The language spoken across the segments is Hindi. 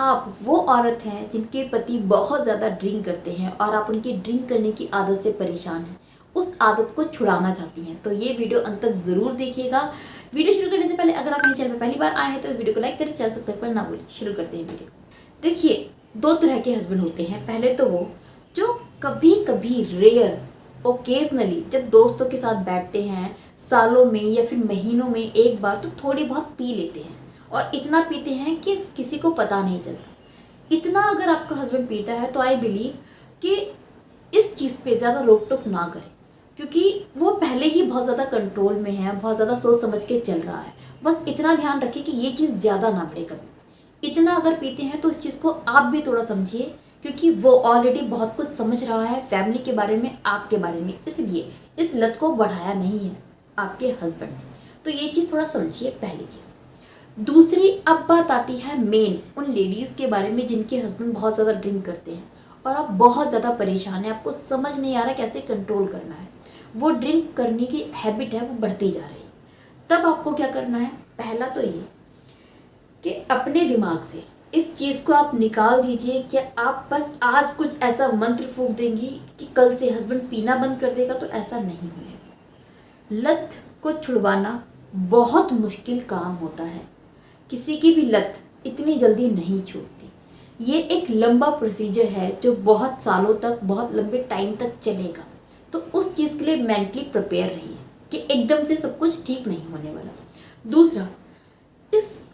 आप वो औरत हैं जिनके पति बहुत ज़्यादा ड्रिंक करते हैं और आप उनकी ड्रिंक करने की आदत से परेशान हैं, उस आदत को छुड़ाना चाहती हैं, तो ये वीडियो अंत तक ज़रूर देखिएगा। वीडियो शुरू करने से पहले अगर आप मेरे चैनल पर पहली बार आए हैं तो वीडियो को लाइक करें, चैनल सब्सक्राइब करना ना भूलें। शुरू करते हैं वीडियो। देखिए, दो तरह के हस्बैंड होते हैं। पहले तो वो जो कभी कभी रेयर ओकेजनली जब दोस्तों के साथ बैठते हैं, सालों में या फिर महीनों में एक बार तो थोड़ी बहुत पी लेते हैं, और इतना पीते हैं कि किसी को पता नहीं चलता। इतना अगर आपका हस्बैंड पीता है तो आई बिलीव कि इस चीज़ पे ज़्यादा रोक टोक ना करें, क्योंकि वो पहले ही बहुत ज़्यादा कंट्रोल में है, बहुत ज़्यादा सोच समझ के चल रहा है। बस इतना ध्यान रखिए कि ये चीज़ ज़्यादा ना बढ़े कभी। इतना अगर पीते हैं तो इस चीज़ को आप भी थोड़ा समझिए, क्योंकि वो ऑलरेडी बहुत कुछ समझ रहा है फैमिली के बारे में, आपके बारे में, इसलिए इस लत को बढ़ाया नहीं है आपके हस्बैंड ने। तो ये चीज़ थोड़ा समझिए, पहली चीज़। दूसरी, अब बात आती है मेन उन लेडीज़ के बारे में जिनके हस्बैंड बहुत ज़्यादा ड्रिंक करते हैं और आप बहुत ज़्यादा परेशान हैं, आपको समझ नहीं आ रहा कैसे कंट्रोल करना है। वो ड्रिंक करने की हैबिट है वो बढ़ती जा रही है। तब आपको क्या करना है? पहला तो ये कि अपने दिमाग से इस चीज़ को आप निकाल दीजिए कि आप बस आज कुछ ऐसा मंत्र फूंक देंगी कि कल से हस्बैंड पीना बंद कर देगा, तो ऐसा नहीं होने। लत को छुड़वाना बहुत मुश्किल काम होता है। किसी की भी लत इतनी जल्दी नहीं छूटती। ये एक लंबा प्रोसीजर है जो बहुत सालों तक, बहुत लंबे टाइम तक चलेगा। तो उस चीज़ के लिए मेंटली प्रिपेयर रहिए कि एकदम से सब कुछ ठीक नहीं होने वाला। दूसरा,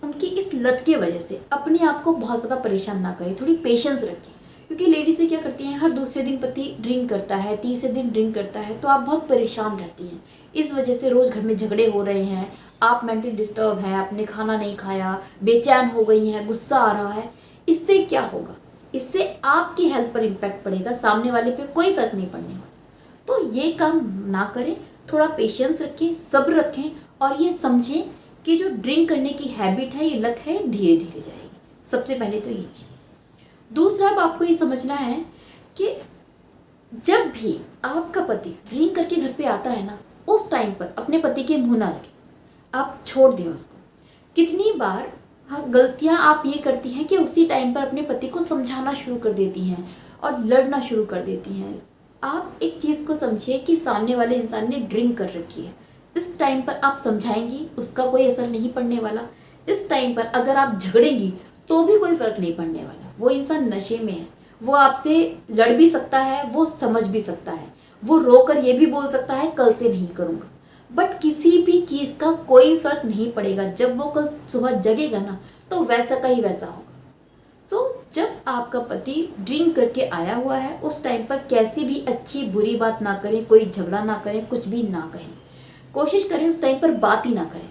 उनकी इस लत की वजह से अपने आप को बहुत ज़्यादा परेशान ना करें, थोड़ी पेशेंस रखें। क्योंकि लेडीज़ें क्या करती हैं, हर दूसरे दिन पति ड्रिंक करता है, तीसरे दिन ड्रिंक करता है, तो आप बहुत परेशान रहती हैं। इस वजह से रोज़ घर में झगड़े हो रहे हैं, आप मेंटली डिस्टर्ब हैं, आपने खाना नहीं खाया, बेचैन हो गई हैं, गुस्सा आ रहा है। इससे क्या होगा? इससे आपकी हेल्थ पर इम्पैक्ट पड़ेगा, सामने वाले पे कोई फ़र्क नहीं पड़ने वाला। तो ये काम ना करें, थोड़ा पेशेंस रखें, सब्र रखें, और ये समझें कि जो ड्रिंक करने की हैबिट है, ये लत है, धीरे धीरे जाएगी। सबसे पहले तो ये चीज़। दूसरा, अब आपको ये समझना है कि जब भी आपका पति ड्रिंक करके घर पे आता है ना, उस टाइम पर अपने पति के मुंह ना लगे, आप छोड़ दें उसको। कितनी बार गलतियां आप ये करती हैं कि उसी टाइम पर अपने पति को समझाना शुरू कर देती हैं और लड़ना शुरू कर देती हैं। आप एक चीज़ को समझिए कि सामने वाले इंसान ने ड्रिंक कर रखी है। इस टाइम पर आप समझाएंगी, उसका कोई असर नहीं पड़ने वाला। इस टाइम पर अगर आप झगड़ेंगी तो भी कोई फर्क नहीं पड़ने वाला। वो इंसान नशे में है, वो आपसे लड़ भी सकता है, वो समझ भी सकता है, वो रोकर ये भी बोल सकता है कल से नहीं करूँगा, बट किसी भी चीज़ का कोई फर्क नहीं पड़ेगा। जब वो कल सुबह जगेगा ना, तो वैसा का ही वैसा होगा। सो जब आपका पति ड्रिंक करके आया हुआ है, उस टाइम पर कैसी भी अच्छी बुरी बात ना करें, कोई झगड़ा ना करें, कुछ भी ना कहें, कोशिश करें उस टाइम पर बात ही ना करें।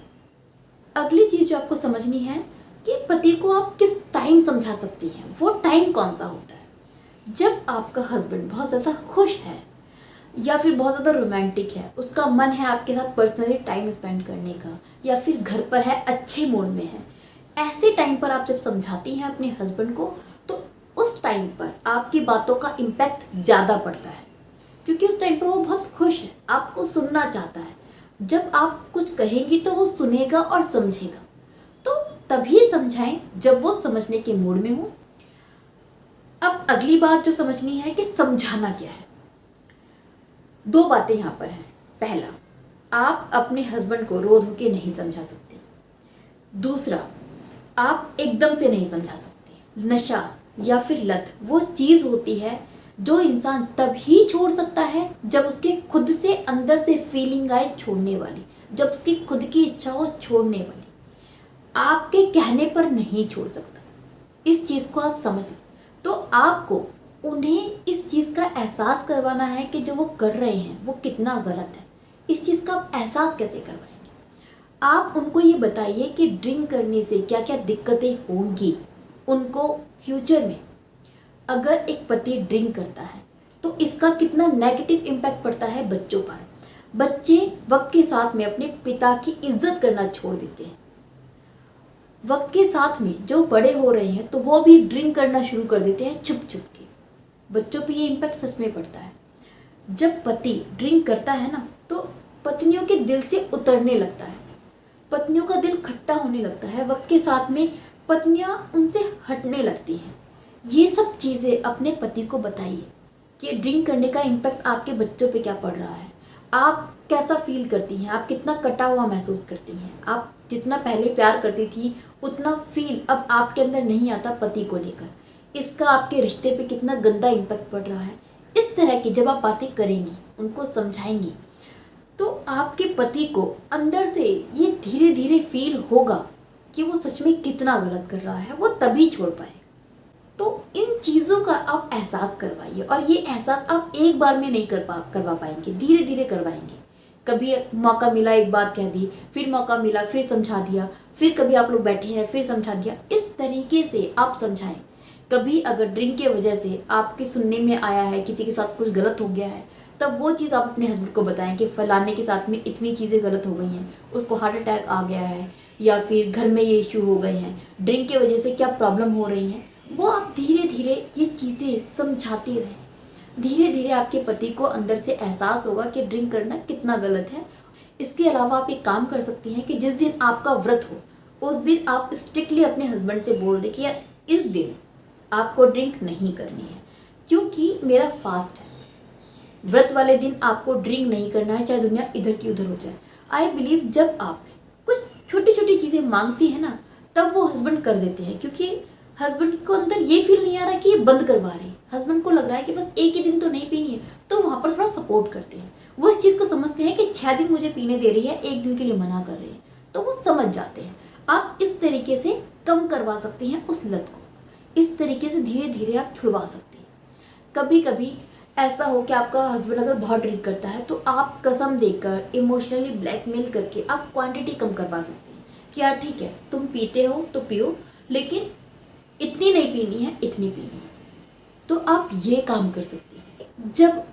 अगली चीज़ जो आपको समझनी है कि पति को आप किस टाइम समझा सकती हैं। वो टाइम कौन सा होता है? जब आपका हस्बैंड बहुत ज़्यादा खुश है या फिर बहुत ज़्यादा रोमांटिक है, उसका मन है आपके साथ पर्सनली टाइम स्पेंड करने का, या फिर घर पर है, अच्छे मूड में है, ऐसे टाइम पर आप जब समझाती हैं अपने हस्बैंड को, तो उस टाइम पर आपकी बातों का इम्पैक्ट ज़्यादा पड़ता है, क्योंकि उस टाइम पर वो बहुत खुश है, आपको सुनना चाहता है। जब आप कुछ कहेंगी तो वो सुनेगा और समझेगा। तो तभी समझाएं जब वो समझने के मूड में हो। अब अगली बात जो समझनी है कि समझाना क्या है। दो बातें यहाँ पर हैं। पहला, आप अपने हस्बैंड को रो धो के नहीं समझा सकते। दूसरा, आप एकदम से नहीं समझा सकते। नशा या फिर लत वो चीज़ होती है जो इंसान तभी छोड़ सकता है जब उसके खुद से अंदर से फीलिंग आए छोड़ने वाली, जब उसकी खुद की इच्छा हो छोड़ने वाली। आपके कहने पर नहीं छोड़ सकता। इस चीज़ को आप समझ लें। तो आपको उन्हें इस चीज़ का एहसास करवाना है कि जो वो कर रहे हैं वो कितना गलत है। इस चीज़ का आप एहसास कैसे करवाएंगे? आप उनको ये बताइए कि ड्रिंक करने से क्या क्या दिक्कतें होंगी उनको फ्यूचर में। अगर एक पति ड्रिंक करता है तो इसका कितना नेगेटिव इम्पैक्ट पड़ता है बच्चों पर। बच्चे वक्त के साथ में अपने पिता की इज्जत करना छोड़ देते हैं। वक्त के साथ में जो बड़े हो रहे हैं तो वो भी ड्रिंक करना शुरू कर देते हैं छुप छुप के। बच्चों पे ये इम्पैक्ट सच में पड़ता है। जब पति ड्रिंक करता है ना, तो पत्नियों के दिल से उतरने लगता है, पत्नियों का दिल खट्टा होने लगता है। वक्त के साथ में पत्नियां उनसे हटने लगती हैं। ये सब चीज़ें अपने पति को बताइए कि ड्रिंक करने का इम्पैक्ट आपके बच्चों पे क्या पड़ रहा है, आप कैसा फील करती हैं, आप कितना कटा हुआ महसूस करती हैं, आप जितना पहले प्यार करती थी उतना फील अब आपके अंदर नहीं आता पति को लेकर, इसका आपके रिश्ते पे कितना गंदा इम्पैक्ट पड़ रहा है। इस तरह की जब आप बातें करेंगी, उनको समझाएंगी, तो आपके पति को अंदर से ये धीरे धीरे फील होगा कि वो सच में कितना गलत कर रहा है, वो तभी छोड़ पाएगा। तो इन चीज़ों का आप एहसास करवाइए, और ये एहसास आप एक बार में नहीं करवा पाएंगे, धीरे धीरे करवाएंगे। कभी मौका मिला एक बात कह दी, फिर मौका मिला फिर समझा दिया, फिर कभी आप लोग बैठे हैं फिर समझा दिया। इस तरीके से आप समझाएं। कभी अगर ड्रिंक की वजह से आपके सुनने में आया है किसी के साथ कुछ गलत हो गया है, तब वो चीज़ आप अपने हस्बैंड को बताएं कि फलाने के साथ में इतनी चीज़ें गलत हो गई हैं, उसको हार्ट अटैक आ गया है, या फिर घर में ये इशू हो गए हैं, ड्रिंक की वजह से क्या प्रॉब्लम हो रही हैं। वो आप धीरे धीरे ये चीज़ें समझाती रहें। धीरे धीरे आपके पति को अंदर से एहसास होगा कि ड्रिंक करना कितना गलत है। इसके अलावा आप एक काम कर सकती हैं कि जिस दिन आपका व्रत हो उस दिन आप स्ट्रिक्टली अपने हस्बैंड से बोल दें कि यार इस दिन आपको ड्रिंक नहीं करनी है, क्योंकि मेरा फास्ट है। व्रत वाले दिन आपको ड्रिंक नहीं करना है, चाहे दुनिया इधर की उधर हो जाए। आई बिलीव जब आप कुछ छोटी छोटी चीज़ें मांगती हैं ना, तब वो हस्बैंड कर देते हैं, क्योंकि हस्बैंड को अंदर ये फील नहीं आ रहा कि ये बंद करवा रहे हैं। हस्बैंड को लग रहा है कि बस एक ही दिन तो नहीं पीनी है, तो वहाँ पर थोड़ा सपोर्ट करते हैं। वो इस चीज़ को समझते हैं कि 6 दिन मुझे पीने दे रही है, एक दिन के लिए मना कर रही है, तो वो समझ जाते हैं। आप इस तरीके से कम करवा सकती हैं उस लत को। इस तरीके से धीरे धीरे आप छुड़वा सकती हैं। कभी कभी ऐसा हो कि आपका हस्बैंड अगर बहुत ड्रिंक करता है, तो आप कसम देकर इमोशनली ब्लैकमेल करके आप क्वांटिटी कम करवा सकती हैं कि यार ठीक है तुम पीते हो तो पियो, लेकिन इतनी नहीं पीनी है, इतनी पीनी है। तो आप ये काम कर सकती हैं। जब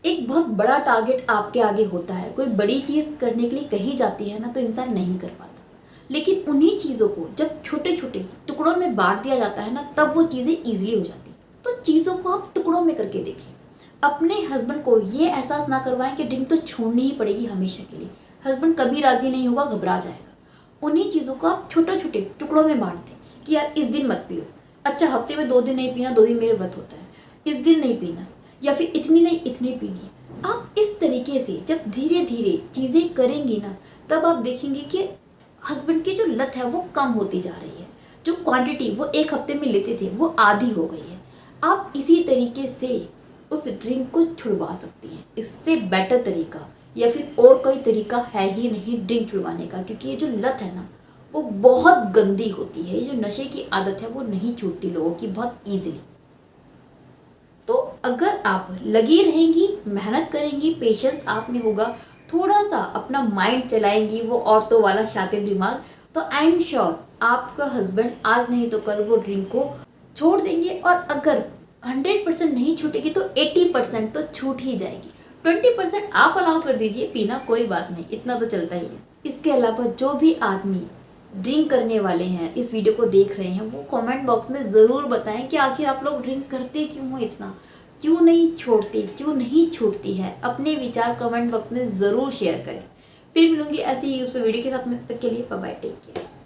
एक बहुत बड़ा टारगेट आपके आगे होता है, कोई बड़ी चीज़ करने के लिए कही जाती है ना, तो इंसान नहीं कर पाता। लेकिन उन्हीं चीज़ों को जब छोटे छोटे टुकड़ों में बांट दिया जाता है ना, तब वो चीज़ें ईजिली हो जाती हैं। तो चीज़ों को आप टुकड़ों में करके देखें। अपने हस्बैंड को ये एहसास ना करवाएं कि ड्रिंक तो छोड़नी ही पड़ेगी हमेशा के लिए। हस्बैंड कभी राज़ी नहीं होगा, घबरा जाएगा। उन्हीं चीज़ों को आप छोटे छोटे टुकड़ों में बांट दें कि यार इस दिन मत पियो, अच्छा हफ्ते में 2 दिन नहीं पीना, 2 दिन मेरे व्रत होता है, इस दिन नहीं पीना, या फिर इतनी नहीं इतनी पीनी है। आप इस तरीके से जब धीरे धीरे चीज़ें करेंगी ना, तब आप देखेंगे कि हस्बैंड की जो लत है वो कम होती जा रही है। जो क्वांटिटी वो एक हफ्ते में लेते थे वो आधी हो गई है। आप इसी तरीके से उस ड्रिंक को छुड़वा सकती हैं। इससे बेटर तरीका या फिर और कोई तरीका है ही नहीं ड्रिंक छुड़वाने का, क्योंकि ये जो लत है ना वो बहुत गंदी होती है। ये जो नशे की आदत है वो नहीं छूटती लोगों की बहुत ईजिली। तो अगर आप लगी रहेंगी, मेहनत करेंगी, पेशेंस आप में होगा, थोड़ा सा अपना माइंड चलाएंगी वो औरतों वाला शातिर दिमाग, तो आई एम श्योर आपका हस्बैंड आज नहीं तो कल वो ड्रिंक को छोड़ देंगे। और अगर 100% नहीं छूटेगी तो 80% तो छूट ही जाएगी। 20% आप अलाउ कर दीजिए पीना, कोई बात नहीं, इतना तो चलता ही है। इसके अलावा जो भी आदमी ड्रिंक करने वाले हैं, इस वीडियो को देख रहे हैं, वो कमेंट बॉक्स में ज़रूर बताएं कि आखिर आप लोग ड्रिंक करते क्यों हो इतना, क्यों नहीं छोड़ते, क्यों नहीं छूटती है। अपने विचार कमेंट बॉक्स में ज़रूर शेयर करें। फिर मिलूंगी ऐसी ही उस वीडियो के साथ में, तब तक के लिए बाय बाय, टेक केयर।